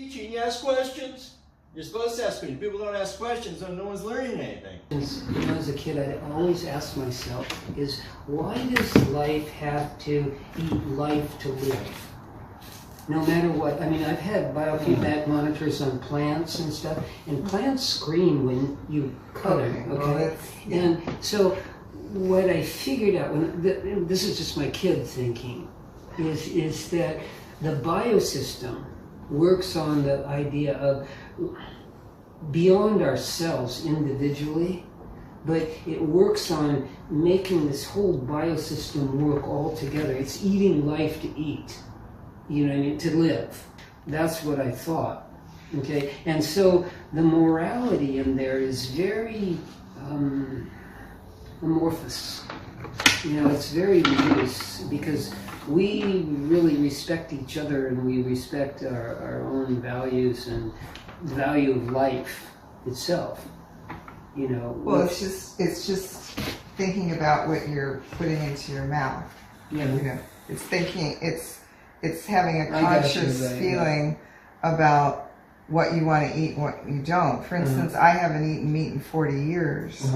Teaching, you ask questions. You're supposed to ask questions. People don't ask questions, so no one's learning anything. When I was a kid, I always asked myself, is why does life have to eat life to live? No matter what. I mean, I've had biofeedback monitors on plants and stuff, and plants scream when you cut them, okay? And so what I figured out, this is just my kid thinking, is that the biosystem works on the idea of beyond ourselves individually, but it works on making this whole biosystem work all together. It's eating life to eat, you know what I mean, to live. That's what I thought, okay? And so the morality in there is very amorphous. You know, it's very loose because we really respect each other and we respect our own values and the value of life itself. You know. Well, it's just thinking about what you're putting into your mouth. Yeah. You know, it's thinking. It's having a conscious feeling about what you want to eat and what you don't. For instance, I haven't eaten meat in 40 years.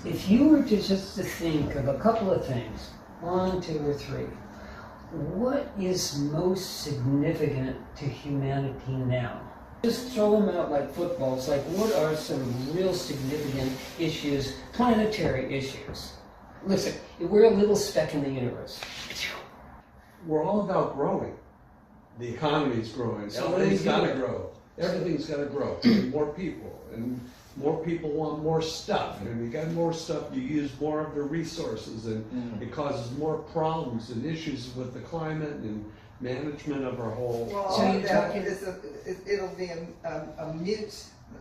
If you were to just to think of a couple of things, 1, 2, or 3, what is most significant to humanity now? Just throw them out like footballs. Like, what are some real significant issues, planetary issues? Listen, we're a little speck in the universe. We're all about growing. The economy's growing. Somebody's got to grow. Everything's got to grow. More people, and more people want more stuff. And you got more stuff, you use more of the resources, and it causes more problems and issues with the climate and management of our whole. Well, all of that it'll be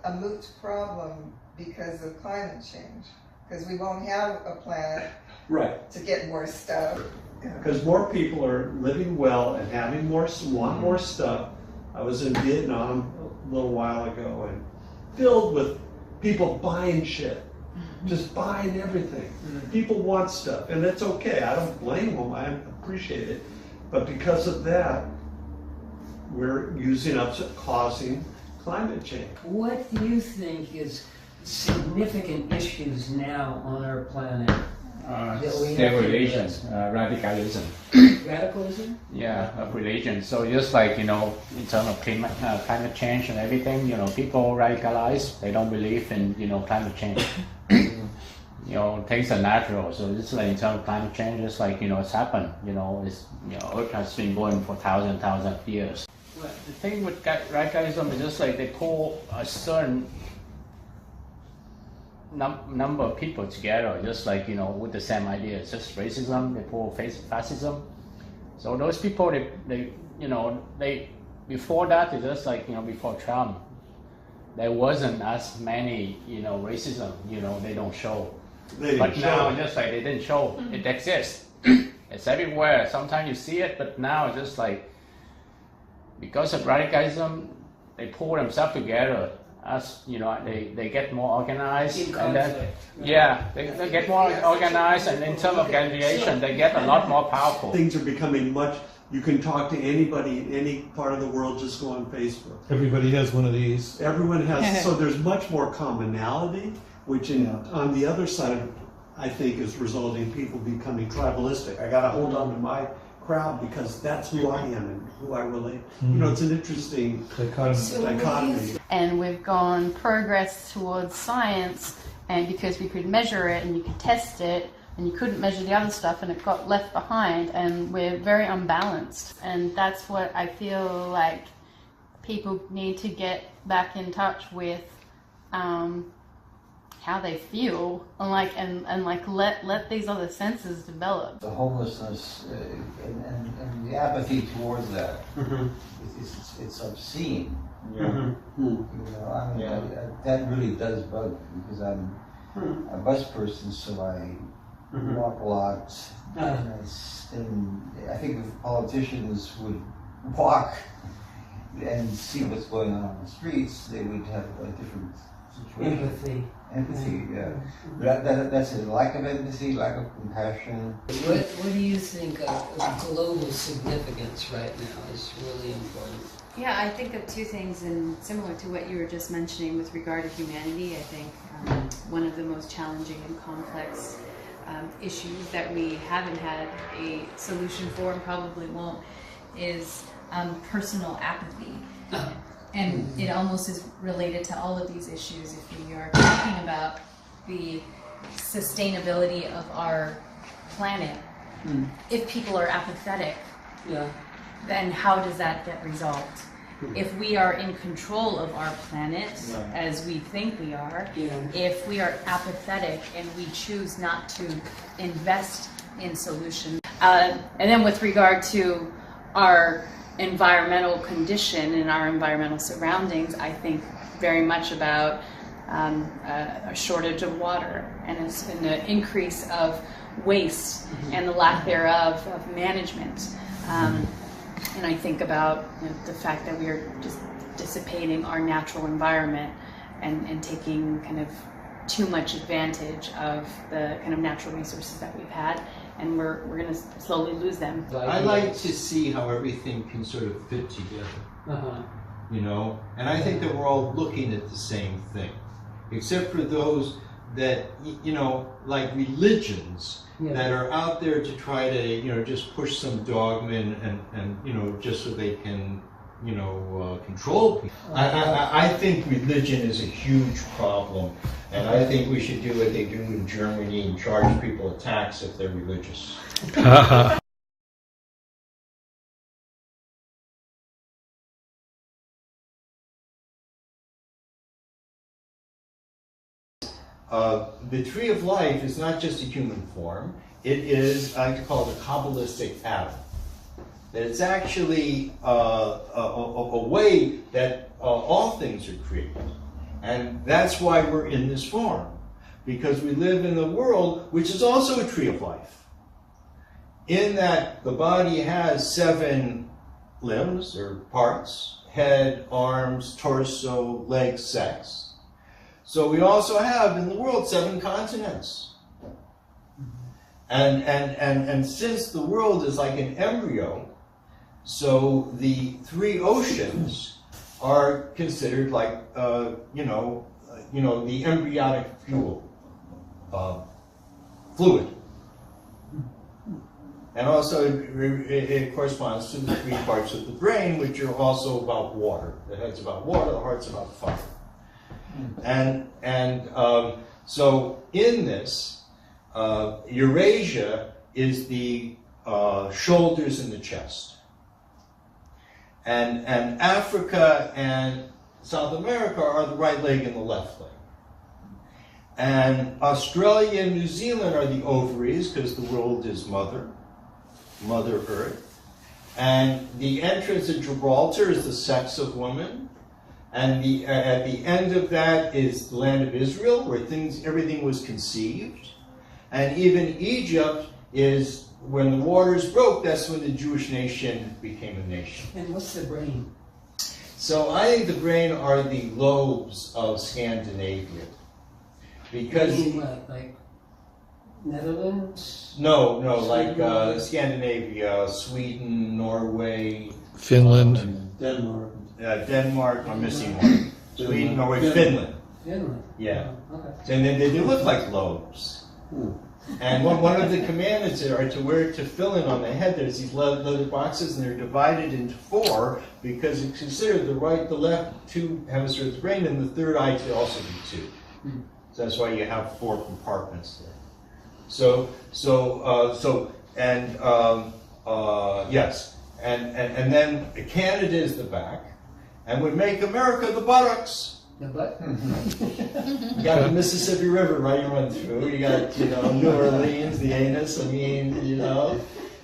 a moot problem because of climate change. Because we won't have a planet to get more stuff. Because more people are living well and having want more stuff. I was in Vietnam a little while ago and filled with people buying shit, just buying everything. People want stuff, and it's okay. I don't blame them. I appreciate it. But because of that, we're causing climate change. What do you think is significant issues now on our planet? Religion, radicalism. Radicalism? Yeah, of religion. So just like, you know, in terms of climate change and everything, you know, people radicalize. They don't believe in, you know, climate change. You know, things are natural. So it's like in terms of climate change, it's like, you know, it's happened. You know, Earth has been going for thousands of years. Well, the thing with radicalism is just like they pull a certain number of people together, just like, you know, with the same idea. It's just racism, they pull fascism. So those people, they you know, before that, it's just like, you know, before Trump, there wasn't as many, you know, racism, you know, they don't show. But now, just like they didn't show, it exists. It's everywhere. Sometimes you see it, but now it's just like, because of radicalism, they pull themselves together. As you know, they get more organized, and then they get more organized, and in terms of organization, they get a lot more powerful. Things are becoming you can talk to anybody in any part of the world, just go on Facebook. Everybody has one of these. Everyone has, so there's much more commonality, which on the other side, I think, is resulting in people becoming tribalistic. I gotta hold on to my crowd because that's who I am and who I relate. You know, it's an interesting dichotomy. And we've gone progress towards science, and because we could measure it and you could test it, and you couldn't measure the other stuff and it got left behind, and we're very unbalanced. And that's what I feel like people need to get back in touch with, how they feel, and let these other senses develop. The homelessness and the apathy towards that, it's obscene. You know, I mean, that really does bug me because I'm a bus person, so I walk a lot, and I think if politicians would walk and see what's going on the streets, they would have a different situation. Empathy, yeah. That's a lack of empathy, lack of compassion. What do you think of global significance right now is really important? Yeah, I think of two things, and similar to what you were just mentioning with regard to humanity, I think one of the most challenging and complex issues that we haven't had a solution for and probably won't is personal apathy. And it almost is related to all of these issues. If we are talking about the sustainability of our planet, if people are apathetic, then how does that get resolved? If we are in control of our planet, as we think we are, if we are apathetic and we choose not to invest in solutions. And then with regard to our environmental condition and our environmental surroundings, I think very much about a shortage of water and an increase of waste and the lack thereof of management. And I think about the fact that we are just dissipating our natural environment and taking kind of too much advantage of the kind of natural resources that we've had, and we're going to slowly lose them. I like to see how everything can sort of fit together, you know, and I think that we're all looking at the same thing, except for those that, you know, like religions that are out there to try to, you know, just push some dogma and you know, just so they can, you know, control people. I think religion is a huge problem, and I think we should do what they do in Germany and charge people a tax if they're religious. The tree of life is not just a human form. It is, I like to call it a Kabbalistic atom. That it's actually a way that all things are created. And that's why we're in this form. Because we live in a world which is also a tree of life. In that the body has 7 limbs or parts: head, arms, torso, legs, sex. So we also have in the world 7 continents. And since the world is like an embryo, so the 3 oceans are considered like, you know, the embryonic fluid. And also it corresponds to the 3 parts of the brain, which are also about water. The head's about water, the heart's about fire. And so in this, Eurasia is the shoulders and the chest. And Africa and South America are the right leg and the left leg. And Australia and New Zealand are the ovaries, because the world is Mother Earth. And the entrance of Gibraltar is the sex of woman. And at the end of that is the land of Israel, where everything was conceived. And even Egypt is, when the waters broke, that's when the Jewish nation became a nation. And what's the brain? So I think the brain are the lobes of Scandinavia. Because... You mean what, like Netherlands? No, like Scandinavia, Sweden, Norway... Finland. Denmark. Denmark, I'm missing one. Sweden, Norway, Finland. Finland. Yeah. Okay. And then they look like lobes. And one of the commandments are to fill in on the head. There's these leather boxes, and they're divided into 4 because it's considered the left 2 hemispheres of the brain, and the third eye to also be 2. So that's why you have 4 compartments there. Yes, and then Canada is the back. And we make America the buttocks. The butt? You got the Mississippi River right you run through. You got, New Orleans, the anus. I mean,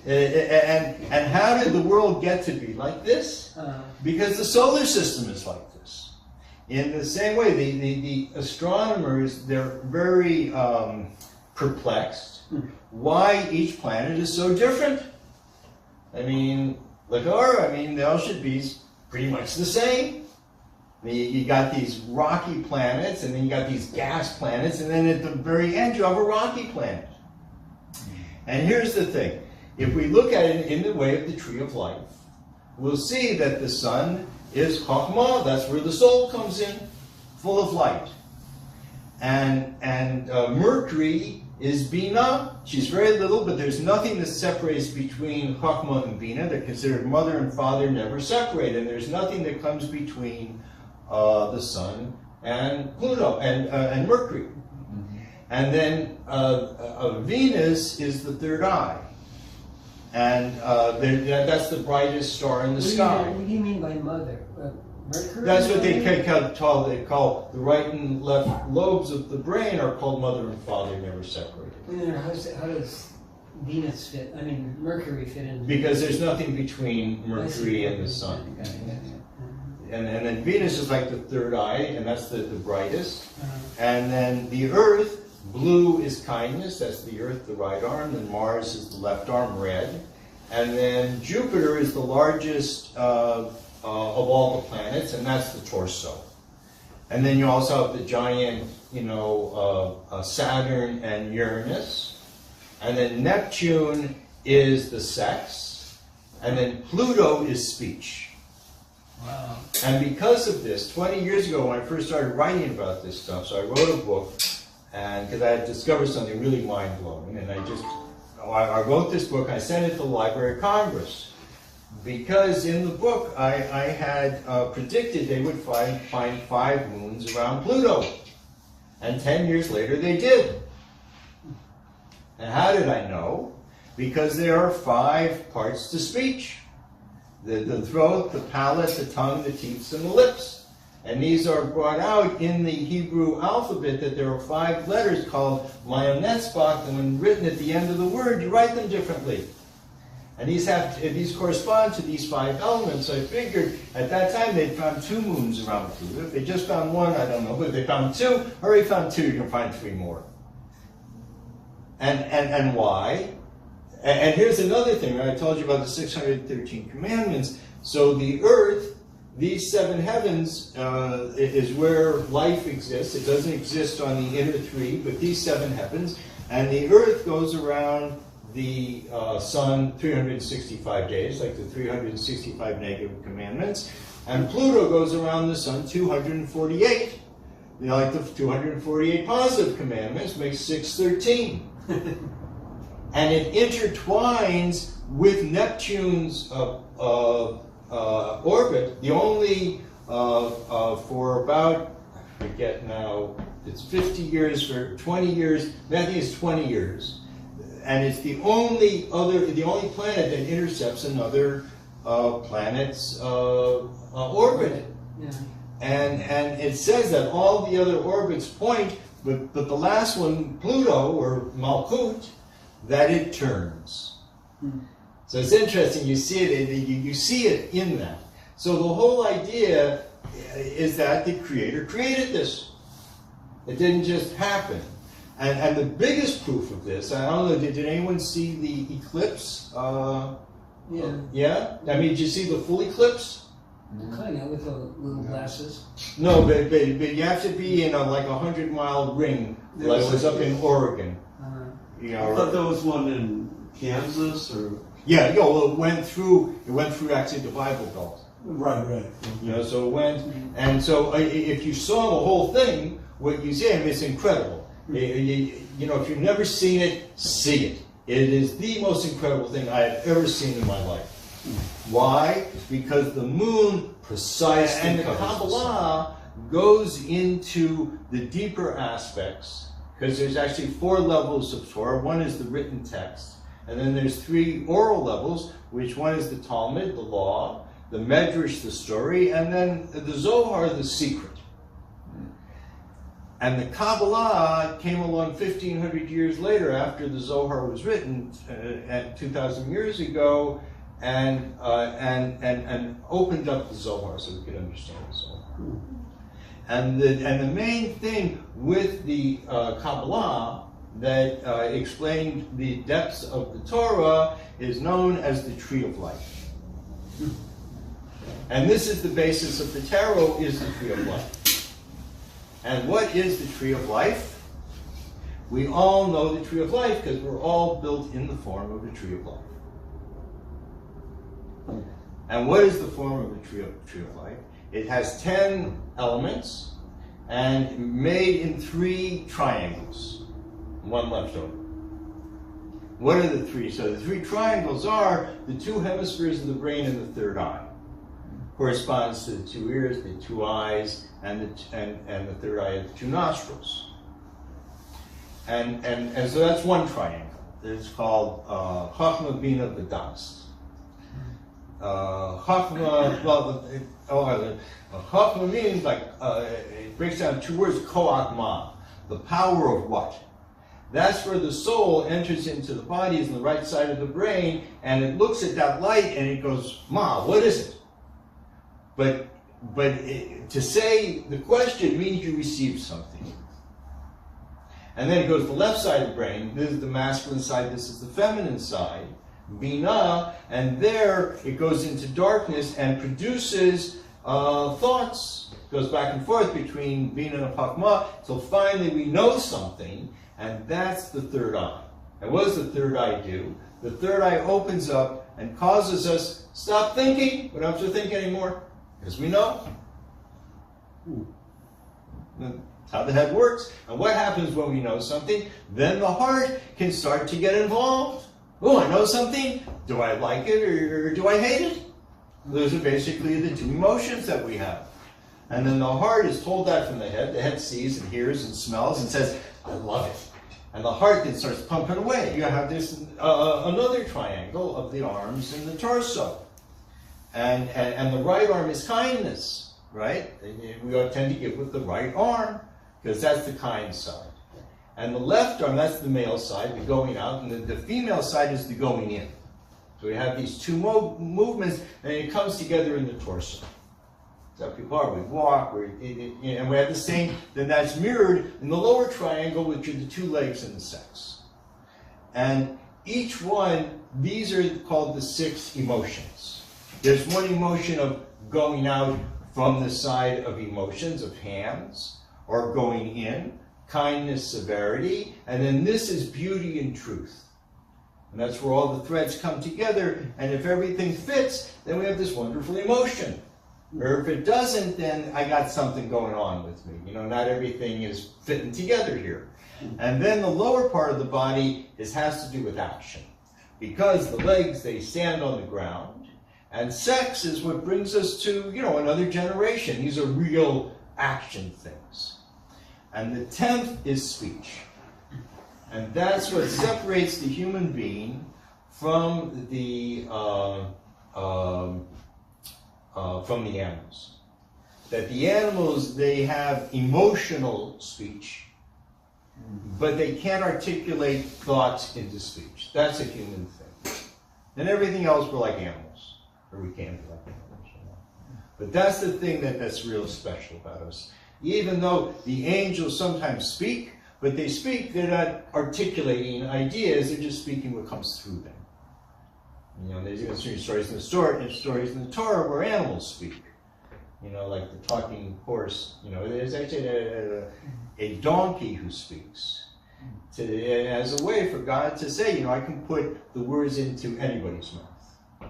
And how did the world get to be like this? Because the solar system is like this. In the same way, the astronomers, they're very perplexed why each planet is so different. I mean, look over, they all should be pretty much the same. You got these rocky planets, and then you got these gas planets, and then at the very end you have a rocky planet. And here's the thing. If we look at it in the way of the tree of life, we'll see that the sun is Chokmah, that's where the soul comes in, full of light. And Mercury is Bina. She's very little, but there's nothing that separates between Chokmah and Bina. They're considered mother and father, never separate, and there's nothing that comes between the sun and Pluto and Mercury. And then Venus is the third eye, and that's the brightest star in the sky. What do you mean by mother? Mercury? That's what they call the right and left lobes of the brain are called mother and father, never separated. How does Venus fit? I mean, Mercury fit in? Because there's nothing between Mercury and the sun. And then Venus is like the third eye, and that's the brightest. And then the Earth, blue is kindness, that's the Earth, the right arm. Then Mars is the left arm, red. And then Jupiter is the largest of all the planets, and that's the torso. And then you also have the giant, Saturn and Uranus. And then Neptune is the sex. And then Pluto is speech. Wow. And because of this, 20 years ago when I first started writing about this stuff, so I wrote a book, and because I had discovered something really mind-blowing, and I wrote this book, I sent it to the Library of Congress. Because in the book, I had predicted they would find 5 moons around Pluto. And 10 years later, they did. And how did I know? Because there are 5 parts to speech. The throat, the palate, the tongue, the teeth, and the lips. And these are brought out in the Hebrew alphabet that there are 5 letters called Mayonetzbach, and when written at the end of the word, you write them differently. And these correspond to these 5 elements. So I figured at that time they'd found 2 moons around Pluto. If they just found 1, I don't know. But if they found 2, already found 2, you can find 3 more. And why? And here's another thing. I told you about the 613 commandments. So the earth, these 7 heavens, is where life exists. It doesn't exist on the inner 3, but these 7 heavens. And the earth goes around the sun 365 days, like the 365 negative commandments. And Pluto goes around the sun 248. Like the 248 positive commandments makes 613. And it intertwines with Neptune's orbit, the only for about, I forget now, it's 50 years for 20 years, I think it's 20 years. And it's the only planet that intercepts another planet's orbit. Yeah. And it says that all the other orbits point, but the last one, Pluto or Malkut, that it turns. So it's interesting. You see it in that. So the whole idea is that the Creator created this. It didn't just happen. And the biggest proof of this, I don't know, did anyone see the eclipse? Yeah. Yeah? I mean, did you see the full eclipse? Kind of, with the little glasses. No, but you have to be in a 100-mile ring, like it was up in Oregon. I thought there was one in Kansas or... Yeah, well, it went through actually the Bible Belt. Right. So it went, and so if you saw the whole thing, what you see, it's incredible. If you've never seen it, see it. It is the most incredible thing I have ever seen in my life. Why? Because the moon precisely and the Kabbalah goes into the deeper aspects, because there's actually 4 levels of Torah. One is the written text, and then there's 3 oral levels, which one is the Talmud, the law, the Medrash, the story, and then the Zohar, the secret. And the Kabbalah came along 1,500 years later after the Zohar was written, 2,000 years ago, and opened up the Zohar so we could understand the Zohar. And the main thing with the Kabbalah that explained the depths of the Torah is known as the Tree of Life. And this is the basis of the Tarot, is the Tree of Life. And what is the Tree of Life? We all know the Tree of Life because we're all built in the form of the Tree of Life. And what is the form of the tree of life? It has 10 elements and made in 3 triangles, 1 left over. What are the 3? So the 3 triangles are the 2 hemispheres of the brain and the 3rd eye. Corresponds to the 2 ears, the 2 eyes, and the 3rd eye of the 2 nostrils. And so that's one triangle. It's called Chachma, Bina, V'das. Chachma, Chachma means like, it breaks down 2 words, koach ma, the power of what? That's where the soul enters into the body, is on the right side of the brain, and it looks at that light and it goes, ma, what is it? But to say the question means you received something. And then it goes to the left side of the brain. This is the masculine side, this is the feminine side. Bina, and there it goes into darkness and produces thoughts. Goes back and forth between Bina and Chachma, so finally we know something, and that's the 3rd eye. And what does the 3rd eye do? The 3rd eye opens up and causes us, stop thinking, we don't have to think anymore, because we know. That's how the head works. And what happens when we know something? Then the heart can start to get involved. Oh, I know something. Do I like it or do I hate it? Those are basically the 2 emotions that we have. And then the heart is told that from the head. The head sees and hears and smells and says, I love it. And the heart then starts pumping away. You have this another triangle of the arms and the torso. And the right arm is kindness, right? We tend to give with the right arm, because that's the kind side. And the left arm, that's the male side, the going out, and the female side is the going in. So we have these 2 movements, and it comes together in the torso. So people are, we walk, and we have the same, then that's mirrored in the lower triangle, which are the 2 legs and the sex. And each one, these are called the 6 emotions. There's one emotion of going out from the side of emotions, of hands, or going in, kindness, severity, and then this is beauty and truth. And that's where all the threads come together, and if everything fits, then we have this wonderful emotion. Or if it doesn't, then I got something going on with me. You know, not everything is fitting together here. And then the lower part of the body has to do with action. Because the legs, they stand on the ground, and sex is what brings us to, you know, another generation. These are real action things. And the 10th is speech. And that's what separates the human being from the animals. That the animals, they have emotional speech, but they can't articulate thoughts into speech. That's a human thing. And everything else, we're like animals, or we can be like animals. You know? But that's the thing that's real special about us. Even though the angels sometimes speak, but they speak, they're not articulating ideas, they're just speaking what comes through them. You know, there's even stories in the Torah where animals speak. You know, like the talking horse. You know, there's actually a donkey who speaks. As a way for God to say, you know, I can put the words into anybody's mouth.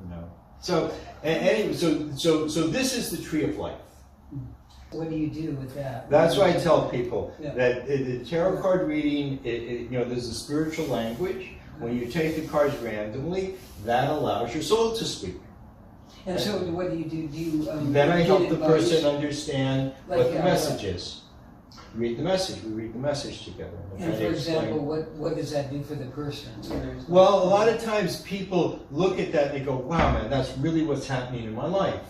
You know. So anyway, so this is the tree of life. What do you do with that? That's why I tell people that the tarot card reading, you know, there's a spiritual language. When you take the cards randomly, that allows your soul to speak. And so what do you do? Do you then I help the person understand what the message is. Read the message. We read the message together. And for example, what does that do for the person? Well, a lot of times people look at that and they go, wow, man, that's really what's happening in my life.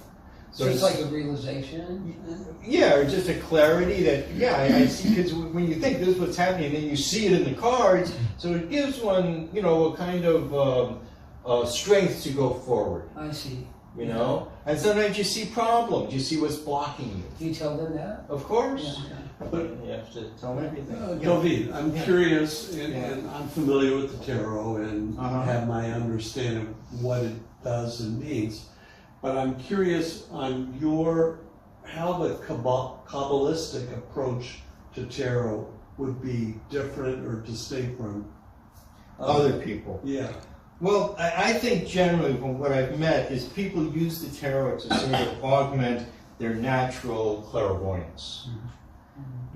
So it's like a realization? Yeah, or just a clarity that, yeah, I see, because when you think this is what's happening, then you see it in the cards, so it gives one, you know, a kind of strength to go forward. I see. You know? And sometimes you see problems, you see what's blocking you. Do you tell them that? Of course. Yeah. But you have to tell them everything. Dovid, I'm curious, and I'm familiar with the tarot and have my understanding of what it does and means. But I'm curious on how the Kabbalistic approach to tarot would be different or distinct from other people. Yeah. Well, I think generally from what I've met is people use the tarot to sort of augment their natural clairvoyance.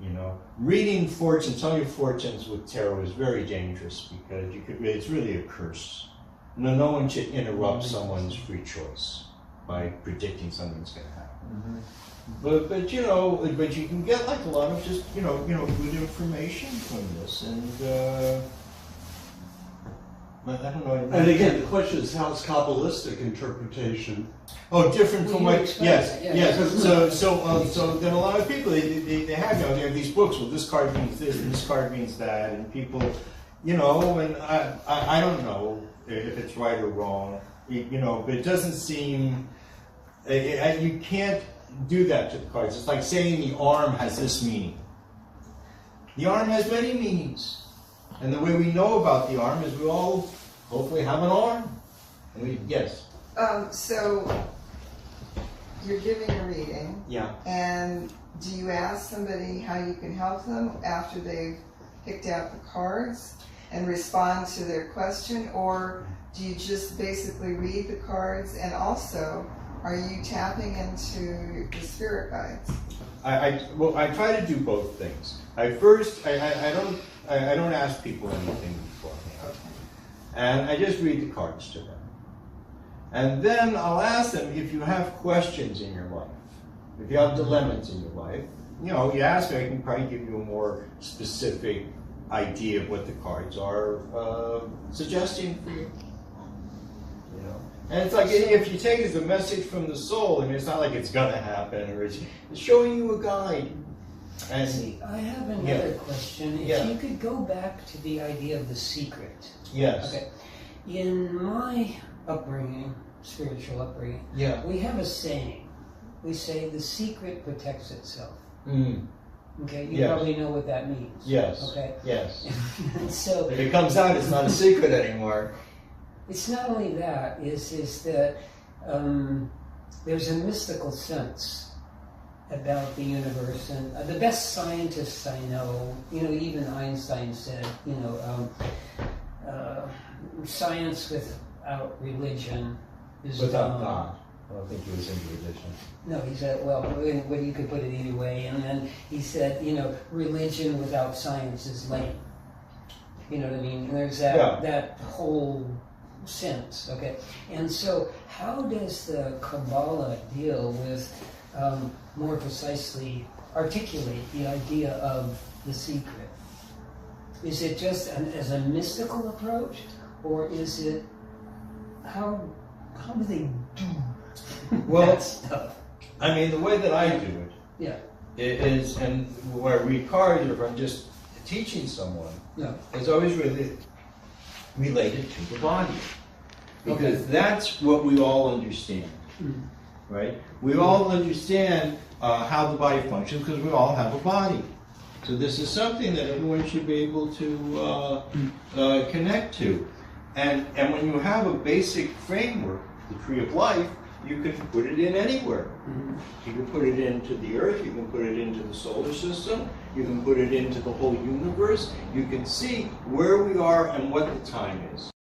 You know, reading fortunes, telling your fortunes with tarot is very dangerous because it's really a curse. No one should interrupt someone's free choice by predicting something's going to happen. But you know, but you can get like a lot of just you know good information from this, and I don't know. And again, the question is, how is Kabbalistic interpretation? Oh, different from what? Yes, yeah. yes. So then a lot of people they have they have these books. Well, this card means this, and this card means that, and people, you know, and I don't know if it's right or wrong, you know, but it doesn't seem you can't do that to the cards. It's like saying the arm has this meaning. The arm has many meanings. And the way we know about the arm is we all hopefully have an arm. And yes. So you're giving a reading. Yeah. And do you ask somebody how you can help them after they've picked out the cards and respond to their question, or do you just basically read the cards, and also are you tapping into the spirit guides? I try to do both things. I don't ask people anything beforehand. And I just read the cards to them. And then I'll ask them if you have questions in your life, if you have dilemmas in your life, you know, you ask me, I can probably give you a more specific idea of what the cards are suggesting for you. You know? And it's like, if you take it as a message from the soul, I mean, it's not like it's gonna happen, or it's showing you a guide. And See, I have another question. If you could go back to the idea of the secret. Yes. Okay. In my upbringing, spiritual upbringing, we have a saying. We say the secret protects itself. Okay, you probably know what that means. Yes. Okay. Yes. So if it comes out, it's not a secret anymore. It's not only that, is that there's a mystical sense about the universe, and the best scientists I know, you know, even Einstein said, you know, science without religion is without God. I don't think he was into religion. No, he said, well, you could put it either way. And then he said, you know, religion without science is lame. You know what I mean? And there's that whole sense, okay? And so how does the Kabbalah deal with more precisely articulate the idea of the secret? Is it just as a mystical approach, or is it, how do they do that stuff? I mean, the way that I do it is, and where I read cards, or if I'm just teaching someone, it's always really related to the body. Because that's what we all understand, right? We all understand how the body functions because we all have a body. So this is something that everyone should be able to connect to. And when you have a basic framework, the tree of life, you can put it in anywhere. You can put it into the earth, you can put it into the solar system, you can put it into the whole universe. You can see where we are and what the time is.